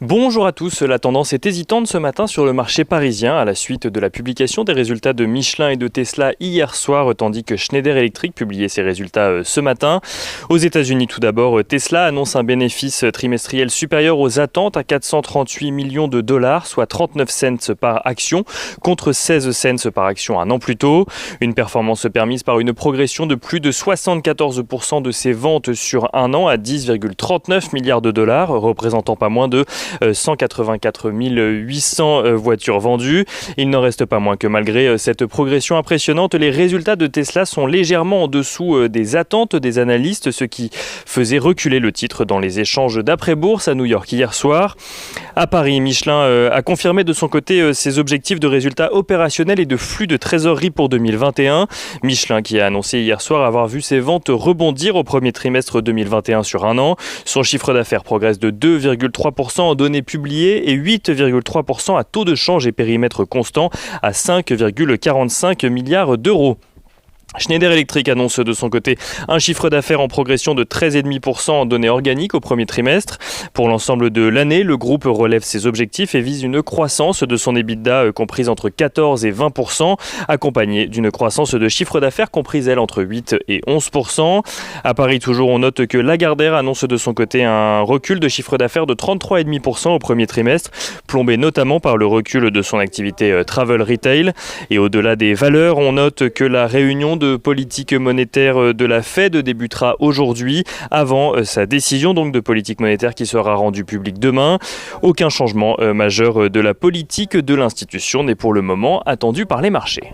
Bonjour à tous, la tendance est hésitante ce matin sur le marché parisien à la suite de la publication des résultats de Michelin et de Tesla hier soir, tandis que Schneider Electric publiait ses résultats ce matin. Aux États-Unis tout d'abord, Tesla annonce un bénéfice trimestriel supérieur aux attentes à 438 millions de dollars, soit 39 cents par action, contre 16 cents par action un an plus tôt. Une performance permise par une progression de plus de 74% de ses ventes sur un an à 10,39 milliards de dollars, représentant pas moins de 184 800 voitures vendues. Il n'en reste pas moins que malgré cette progression impressionnante, les résultats de Tesla sont légèrement en dessous des attentes des analystes, ce qui faisait reculer le titre dans les échanges d'après-bourse à New York hier soir. À Paris, Michelin a confirmé de son côté ses objectifs de résultats opérationnels et de flux de trésorerie pour 2021. Michelin qui a annoncé hier soir avoir vu ses ventes rebondir au premier trimestre 2021 sur un an. Son chiffre d'affaires progresse de 2,3% en données publiées et 8,3% à taux de change et périmètre constant à 5,45 milliards d'euros. Schneider Electric annonce de son côté un chiffre d'affaires en progression de 13,5% en données organiques au premier trimestre. Pour l'ensemble de l'année, le groupe relève ses objectifs et vise une croissance de son EBITDA comprise entre 14 et 20%, accompagnée d'une croissance de chiffre d'affaires comprise, elle, entre 8 et 11%. À Paris, toujours, on note que Lagardère annonce de son côté un recul de chiffre d'affaires de 33,5% au premier trimestre, plombé notamment par le recul de son activité travel retail. Et au-delà des valeurs, on note que la réunion de politique monétaire de la Fed débutera aujourd'hui, avant sa décision donc de politique monétaire qui sera rendue publique demain. Aucun changement majeur de la politique de l'institution n'est pour le moment attendu par les marchés.